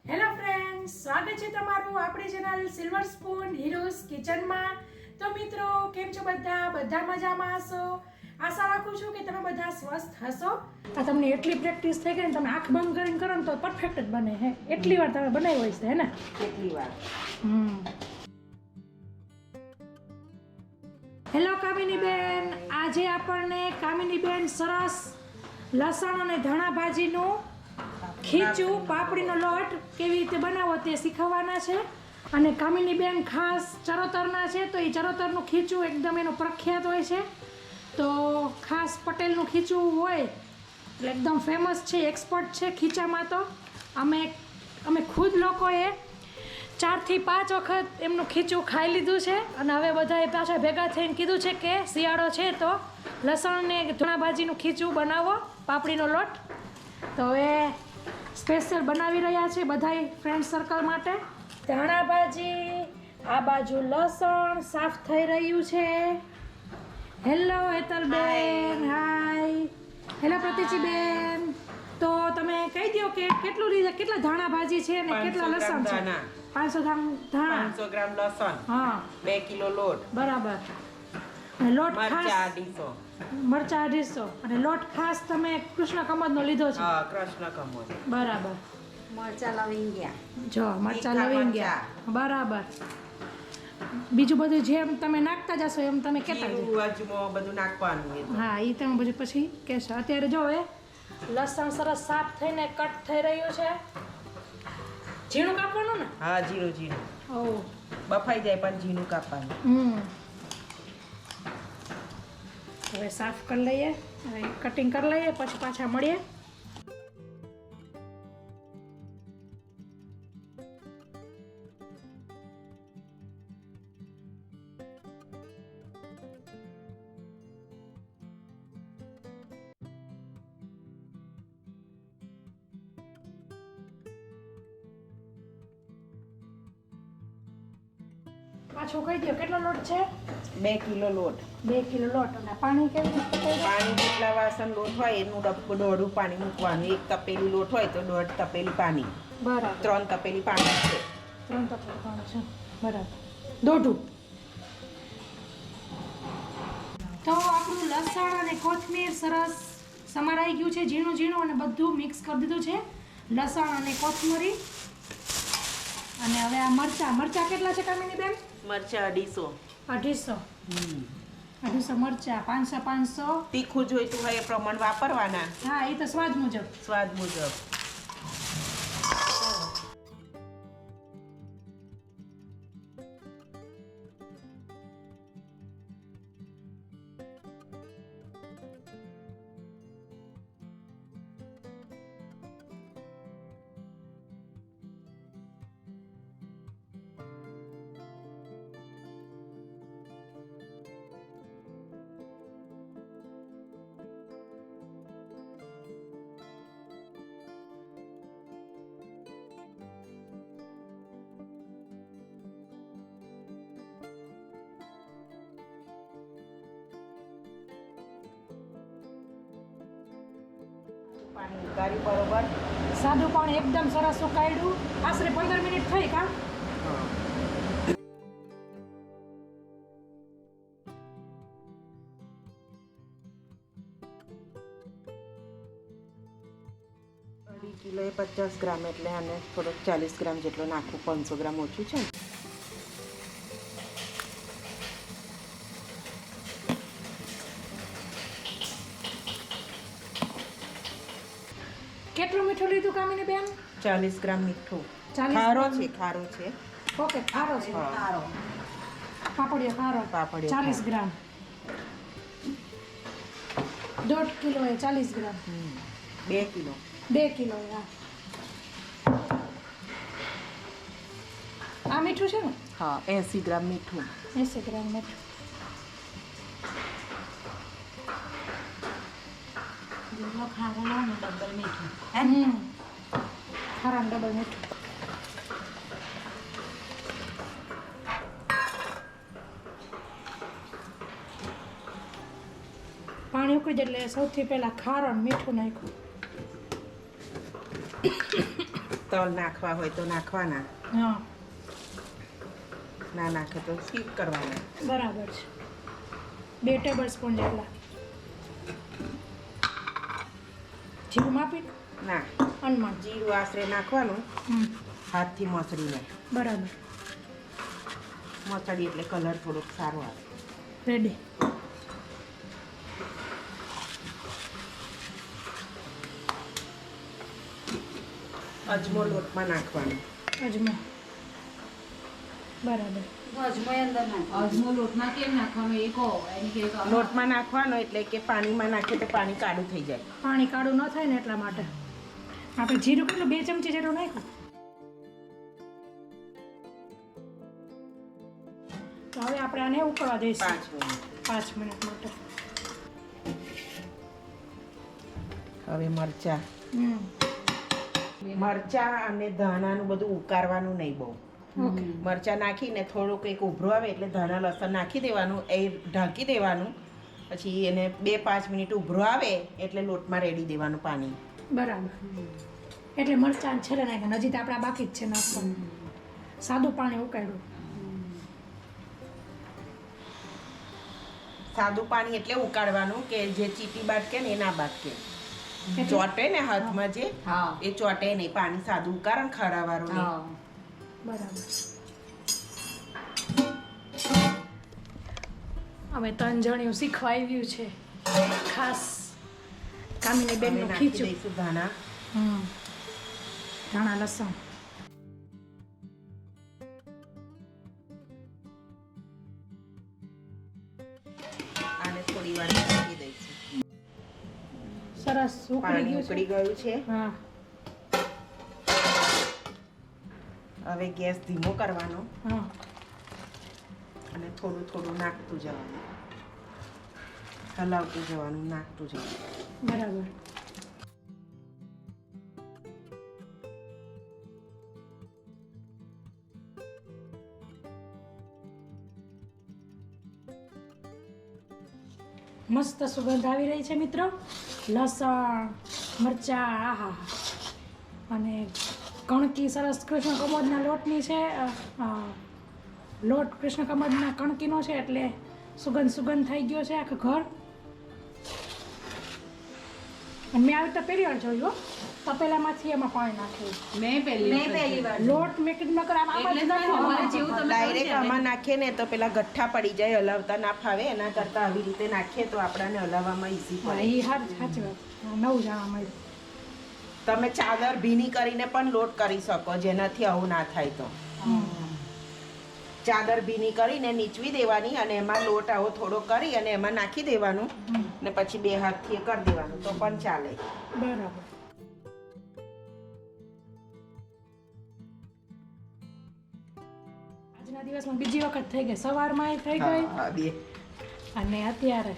Hello friends, સ્વાગત છે તમારું આપણી ચેનલ સિલ્વર સ્પૂન હીરોઝ કિચનમાં. તો મિત્રો, કેમ છો બધા મજામાં હશો? આશા રાખું છું કે તમે બધા સ્વસ્થ હશો. આ તમને એટલી પ્રેક્ટિસ થઈ ગઈ ને, તમે આંખ બંધ કરીને કરો ને તો પરફેક્ટ જ બને હે. એટલી વાર તમે બનાવ્યો હશે હે ને? કેટલી વાર. હેલો કામિનીબેન, આજે આપણને કામિનીબેન સરસ લસણ અને ધાણા ભાજીનું ખીચું પાપડીનો લોટ કેવી રીતે બનાવો તે શીખવવાના છે. અને કામિનીબેન ખાસ ચરોતરના છે, તો એ ચરોતરનું ખીચું એકદમ એનું પ્રખ્યાત હોય છે. તો ખાસ પટેલનું ખીચું હોય એટલે એકદમ ફેમસ છે, એક્સપર્ટ છે ખીચામાં. તો અમે ખુદ લોકોએ 4 થી 5 વખત એમનું ખીચું ખાઈ લીધું છે. અને હવે બધાએ પાછા ભેગા થઈને કીધું છે કે શિયાળો છે તો લસણ ને ધાણા ભાજીનું ખીચું બનાવો, પાપડીનો લોટ. તો હવે સ્પેશિયલ બનાવી રહ્યા છે બધાય ફ્રેન્ડ સર્કલ માટે. ધાણા ભાજી, આ બાજુ લસણ સાફ થઈ રહ્યું છે. હેલો હેતલબેન, હાય. હેલો પ્રતિચીબેન. તો તમે કહી દો કે કેટલા ધાણા ભાજી છે અને કેટલા લસણ છે? 500 ગ્રામ ધાણા, 500 ગ્રામ લસણ, હા, 2 કિલો લોટ, બરાબર. અને લોટ મરચા ખાસ 250. મરચા 250. અને લોટ ખાસ તમે કૃષ્ણ કમળનો લીધો છે? હા, કૃષ્ણ કમળ. બરાબર. મરચા લવિંગિયા, જો મરચા તીખા લવિંગિયા, બરાબર. બીજું બધું જેમ તમે નાખતા જશો એમ તમે કહેતા જજો. જીરું, અજમો બધું નાખવાનું એ તો. હા, એ તમે બધું પછી કહેશો. અત્યારે જો હવે લસણ સરસ સાફ થઈને કટ થઈ રહ્યું છે. ઝીણું કાપવાનું ને? હા, જીરું. ઓહ, બફાઈ જાય પણ ઝીણું કાપવાનું. હવે સાફ કરી લઈએ, હવે કટિંગ કરી લઈએ, પછી પાછા મળીએ. પાછું કહી દો કેટલો લોટ છે? 2 કિલો લોટ. 2 કિલો લોટ. અને પાણી કેવી રીતે કહી દો? પાણી જેટલા વાસણ લોટ હોય એનું દોઢું પાણી મૂકવાનું. 1 તપેલી લોટ હોય તો 1.5 તપેલી પાણી, બરાબર. 3 તપેલી પાણી છે. 3 તપેલી પાણી છે, બરાબર. દોઢું. તો આપણું લસણ અને કોથમીર સરસ સમારાઈ ગયું છે, ઝીણું અને બધું મિક્સ કરી દીધું છે, લસણ અને કોથમરી. અને હવે આ મરચા કેટલા છે કામિનીબેન? મરચા 250. 250 મરચા, 500. તીખું જોઈતું હોય એ પ્રમાણે વાપરવાના, હા, એ તો સ્વાદ મુજબ. સ્વાદ મુજબ. પાણી ઉકાળી બરોબર. સાદું પાણી એકદમ સરસ સુકાયડું. આશરે 15 મિનિટ થઈ કા? અઢી કિલો એ 50 ગ્રામ એટલે આને થોડોક 40 ગ્રામ જેટલો નાખવું. 500 ગ્રામ ઓછું છે ને. કેટલું મીઠું લીધું કામિનીબેન? 40 ગ્રામ મીઠું. 40 ખારો ગ્રામ. છે, ખારો છે. ઓકે, ખારો છે. હા. ખારો, પાપડીઓ ખારો. પાપડીઓ 40 ગ્રામ. 1.5 કિલો એ 40 ગ્રામ. 2 કિલો. 2 કિલો એ, હા. આ મીઠું છે ને? હા, 80 ગ્રામ મીઠું. 80 ગ્રામ મીઠું. ખારો લો ને ડબલ મીઠું. ખારાનું ડબલ મીઠું. પાણી ઉકળી જાય એટલે સૌથી પહેલા ખારો અને મીઠું નાખ્યું. તલ નાખવા હોય તો નાખવાના, હા ના નાખે તો સ્કીપ કરવાના. બરાબર છે. 2 ટેબલ સ્પૂન જેટલા જીરું માપી ના, અનમાન. જીરું આશરે નાખવાનું, હમ હાથથી મસળીને. બરાબર. મસળી એટલે કલર થોડોક સારો આવે. રેડી. અજમો લોટમાં નાખવાનો. અજમો. બરાબર. અજમો લોટમાં કેમ નાખવાનો એ કહો એની કે લોટમાં નાખવાનો એટલે કે પાણીમાં નાખે તો પાણી કાળું થઈ જાય. પાણી કાળું ન થાય ને એટલા માટે. આપણે જીરું કેટલું 2 ચમચી જેટલું નાખ્યું. તો હવે આપણે આને ઉકળવા દઈશું 5 મિનિટ. 5 મિનિટ માટે. હવે મરચાં. હમ મરચાં અને ધાણાનું બધું ઉકાળવાનું નહીં બહુ. ઓકે. મરચાં નાખીને થોડુંક એક ઉભરો આવે એટલે ધાણા લસણ નાખી દેવાનું, એ ઢાંકી દેવાનું. પછી એને 2-5 મિનિટ ઉભરો આવે એટલે લોટમાં રેડી દેવાનું પાણી. બરાબર. એટલે મરચાં છેલ્લે નાખ્યા. હજી તો આપણા બાકી જ છે નાખવાનું. સાદું પાણી ઉકાળ્યું. સાદું પાણી એટલે ઉકાળવાનું કે જે ચીટી બાટકે ને એ ના બાટકે. એટલે- ચોટે ને હાથમાં જે હા એ ચોટે નહીં. પાણી સાદું ઉકાળે ને ખરાવાળું નહીં. હા બરાબર. અમે 3 જણિયું શીખવા આવ્યું છે ખાસ કામિની અમે બેનનું નાખી ખીચું. દઈશું ધાણા. ધાણા લસણ. આને થોડી વાર ઢાંકી દઈશું. સરસ ઉકળી પાણી ગયું ઉકળી છે. ગયું છે. હા. હવે ગેસ ધીમો કરવાનો હા. અને થોડું થોડું નાખતું જવાનું, હલાવતું જવાનું, નાખતું જવાનું. બરાબર. મસ્ત સુગંધ આવી રહી છે મિત્રો. લસણ, મરચાં, આહા. અને કણકી સરસ કૃષ્ણ કમોદના લોટની છે. લોટ કૃષ્ણ કમોદના કણકીનો છે એટલે સુગંધ થઈ ગયો છે આખું ઘર. અને મેં આવી તો પહેલી વાર જોયું હો. તપેલામાંથી એમાં પાણી નાખ્યું. મેં પહેલી વાર લોટ મેં કીધું નકર આમાં એટલે જ જ નાખવાનું. અમારે જેવું તમે ડાયરેક્ટ આમાં નાખીએ ને તો પેલા ગઠ્ઠા પડી જાય, હલાવતા ના ફાવે. એના કરતાં આવી રીતે નાખીએ તો આપણાને હલાવવામાં ઈઝી હા, પડે. એ સાચી વાત. નવું જાણવા મળ્યું. તમે ચાદર ભીની કરીને પણ લોટ કરી શકો જેનાથી આવું ના થાય. તો ચાદર ભીની કરીને નીચવી દેવાની અને એમાં લોટ આવો થોડો કરી અને એમાં નાખી દેવાનું ને પછી 2 હાથથી એ કરી દેવાનું તો પણ ચાલે. બરાબર. આજના દિવસમાં બીજી વખત થઈ ગઈ. સવારમાં થઈ ગઈ હા, બે. અને અત્યારે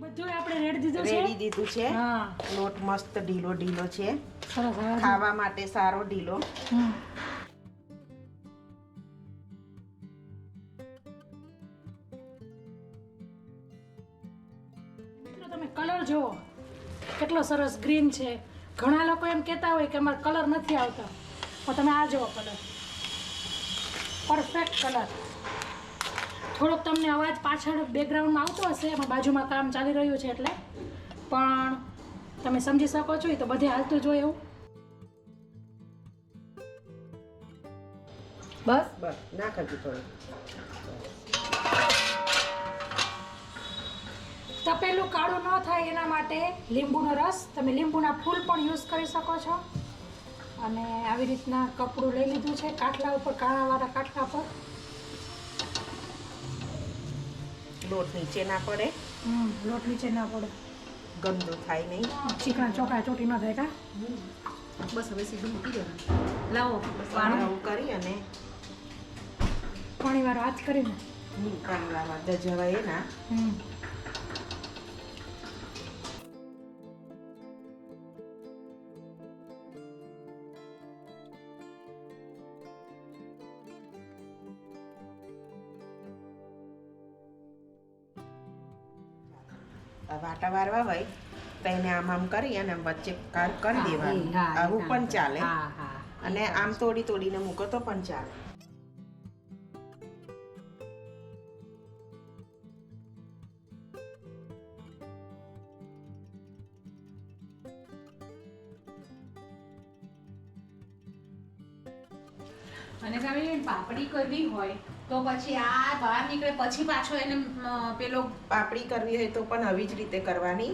બધું આપણે રેડી દીધું છે. રેડી દીધું છે. હા, લોટ મસ્ત ઢીલો ઢીલો છે, સરસ. હવે ખાવા માટે સારો ઢીલો. હમ. મિત્રો તમે કલર જુઓ કેટલો સરસ ગ્રીન છે. ઘણા લોકો એમ કહેતા હોય કે અમારે કલર નથી આવતો, પણ તમે આ જુઓ કલર, પરફેક્ટ કલર. થોડોક તમને અવાજ પાછળ બેકગ્રાઉન્ડમાં આવતો હશે, એમાં બાજુમાં કામ ચાલી રહ્યું છે એટલે, પણ તમે સમજી શકો છો. એ તો બધે હાલતું જ હોય એવું. બસ બસ નાખ હજુ થોડું. તપેલું કાળું ન થાય એના માટે લીંબુનો રસ, તમે લીંબુના ફૂલ પણ યુઝ કરી શકો છો. અને આવી રીતના કપડું લઈ લીધું છે કાટલા ઉપર, કાણાવાળા કાટલા પર. લોટ નીચે ના પડે, લોટ નીચે ના પડે, ગંદુ થાય નહીં. ચીકણા ચોકડા ચોટી ન થાય. કા બસ હવે સીધું મૂકી દેવાનું. લાવો પાણી આવું કરી અને પાણીવાળો હાથ કરીને પાણીવાળા દજવાય ના. વાટા વારવા હોય તો એને આમ કરી અને વચ્ચે કાઢ કરી દેવાનું. આવું પણ ચાલે અને આમ તોડીને મૂકો તો પણ ચાલે. અને કામિની પાપડી કરવી હોય તો પછી આ બહાર નીકળે પછી પાછો એને પેલો પાપડી કરવી હોય તો પણ આવી જ રીતે કરવાની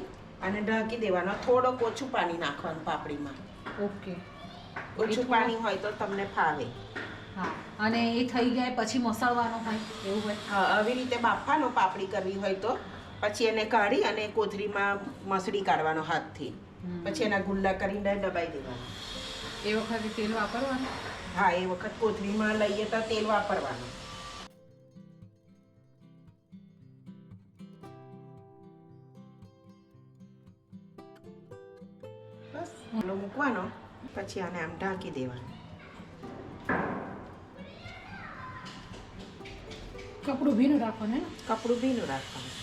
અને ઢાંકી દેવાનો. થોડોક ઓછું પાણી નાખવાનું પાપડીમાં. ઓકે ઓછું પાણી હોય તો તમને ફાવે. હા અને એ થઈ જાય પછી મસળવાનો હોય એવું હોય. હા, આવી રીતે બાફવાનો પાપડી કરવી હોય તો પછી એને કાઢી અને કોથળીમાં મસળી કાઢવાનો હાથથી. પછી એના ગુલ્લા કરીને દબાઈ દેવાના. એ વખતે તેલ વાપરવાનું. હા, એ વખત કોથળીમાં લઈએ તો તેલ વાપરવાનું. બસ ઓલો મૂકવાનો પછી આને આમ ઢાંકી દેવાનું. કપડું ભીનું રાખવાનું ને કપડું ભીનું રાખવાનું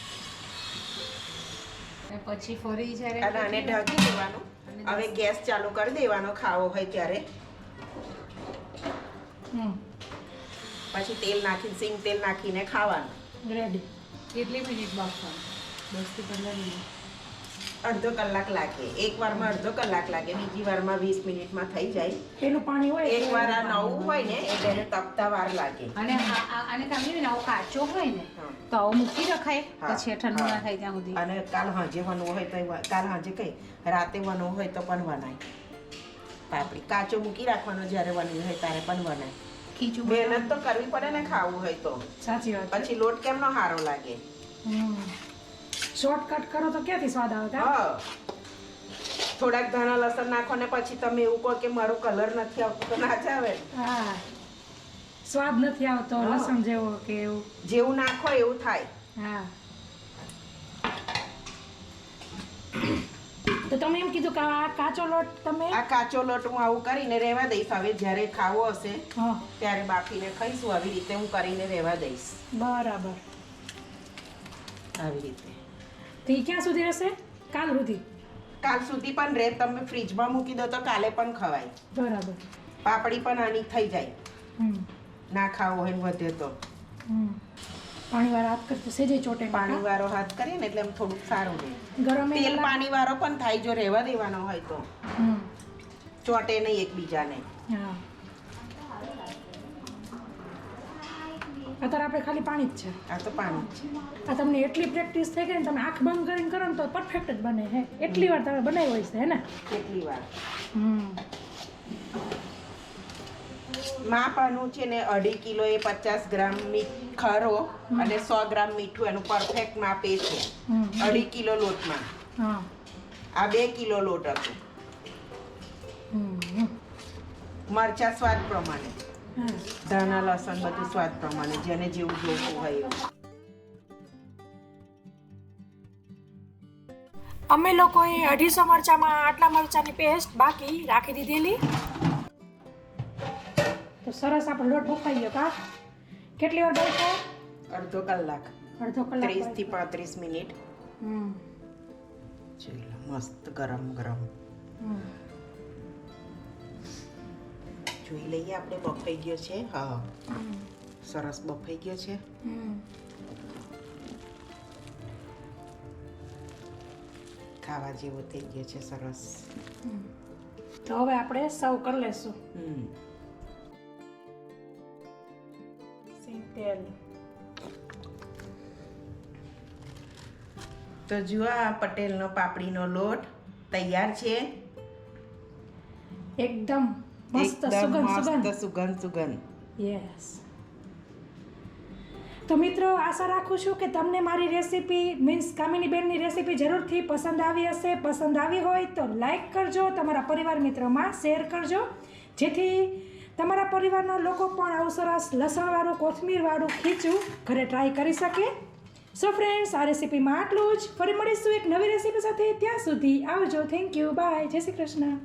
અને પછી ફરી જ્યારે અને આને ઢાંકી દેવાનું. હવે ગેસ ચાલુ કરી દેવાનો ખાવો હોય ત્યારે. પછી તેલ નાખીને સિંગ તેલ નાખીને ખાવાનું. રેડી. કેટલી મિનિટ બાફવાનું? 10 થી 15 મિનિટ. અડધો કલાક લાગે. એક વારમાં અડધો કલાક લાગે, બીજી વારમાં 20 મિનિટમાં થઈ જાય. પેલું પાણી હોય એક વાર આ નવું હોય ને એટલે એને તપતા વાર લાગે. અને આને કામિની આવો કાચો હોય ને તો આવો મૂકી રખાય પછી ઠંડુ ના થાય ત્યાં સુધી. અને કાલ હાંજે વનવું હોય તો કાલ હાંજે કઈ રાતે વનવું હોય તો પણ વનાય. પાપડી કાચો મૂકી રાખવાનો, જ્યારે વનવું હોય ત્યારે પણ વનાય. ખીચું મહેનત તો કરવી પડે ને ખાવું હોય તો. સાચી વાત. પછી લોટ કેમનો સારો લાગે. શોર્ટકટ કરો તો ક્યાંથી સ્વાદ આવે કા? હા, થોડાક ધાણા લસણ નાખો ને પછી તમે એવું કહો કે મારો કલર નથી આવતો તો ના જ આવે. હા, સ્વાદ નથી આવતો લસણ જેવો કે એવું. જેવું નાખો એવું થાય. હા. તો તમે એમ કીધું કે આ કાચો લોટ તમે આ કાચો લોટ હું આવું કરીને રહેવા દઈશ. હવે જ્યારે ખાવો હશે હા ત્યારે બાફીને ખાઈશું. આવી રીતે હું કરીને રહેવા દઈશ. બરાબર. આવી રીતે તો ઈ ક્યાં સુધી રહેશે? કાલ સુધી? કાલ સુધી પણ રહે. તમે ફ્રીજમાં મૂકી દો તો કાલે પણ ખવાય. બરાબર. પાપડી પણ આની થઈ જાય. ના ખાવો હોય ને વધે તો. પાણીવાળો હાથ કરતો સેજે ચોટે. પાણીવાળો હાથ કરીએ ને એટલે એમ થોડુંક સારું રહે. ગરમ તેલ પાણીવાળો પણ થાય જો રહેવા દેવાનો હોય તો. ચોટે નહીં એકબીજાને. હા. અત્યારે આપણે ખાલી પાણી જ છે. આ તો પાણી જ છે. આ તમને એટલી પ્રેક્ટિસ થઈ ગઈ ને તમે આંખ બંધ કરીને કરો ને તો પરફેક્ટ જ બને હે. એટલી વાર તમે બનાવી હોય છે હે ને? કેટલી વાર. માપાનું છે ને 2.5 કિલો એ 50 ગ્રામ ખરો અને 100 ગ્રામ મીઠું એનું પરફેક્ટ માપ એ છે. 2.5 કિલો લોટમાં. હા. આ 2 કિલો લોટ હતું. મરચા સ્વાદ પ્રમાણે, ધાણા લસણ બધું સ્વાદ પ્રમાણે, જેને જેવું જોવું હોય એવું. અમે લોકોએ 250 મરચામાં આટલા મરચાની પેસ્ટ બાકી રાખી દીધેલી. તો સરસ આપણો લોટ બફાઈ ગયો કા? કેટલી વાર બફાયો? અડધો કલાક. અડધો કલાક. 30 થી 35 મિનિટ. જોઈ લો, મસ્ત ગરમ ગરમ. જોઈ લઈએ આપણે બફાઈ ગયો છે. હા, સરસ બફાઈ ગયો છે. ખાવા જેવો થઈ ગયો છે સરસ. તો હવે આપણે સર્વ કરી લેશું. તેલ તો જુઓ, આ પટેલનો પાપડીનો લોટ તૈયાર છે. એકદમ મસ્ત સુગંધ. યસ. તો મિત્રો, આશા રાખું છું કે તમને મારી રેસીપી મીન્સ કામિનીબેનની રેસીપી જરૂરથી પસંદ આવી હશે. પસંદ આવી હોય તો લાઈક કરજો, તમારા પરિવાર મિત્રોમાં શેર કરજો, જેથી તમારા પરિવારના લોકો પણ આવું સરસ લસણવાળું કોથમીરવાળું ખીચું ઘરે ટ્રાય કરી શકે. સો ફ્રેન્ડ્સ, આ રેસીપીમાં આટલું જ. ફરી મળીશું એક નવી રેસીપી સાથે. ત્યાં સુધી આવજો. Thank you. બાય. જય શ્રી કૃષ્ણ.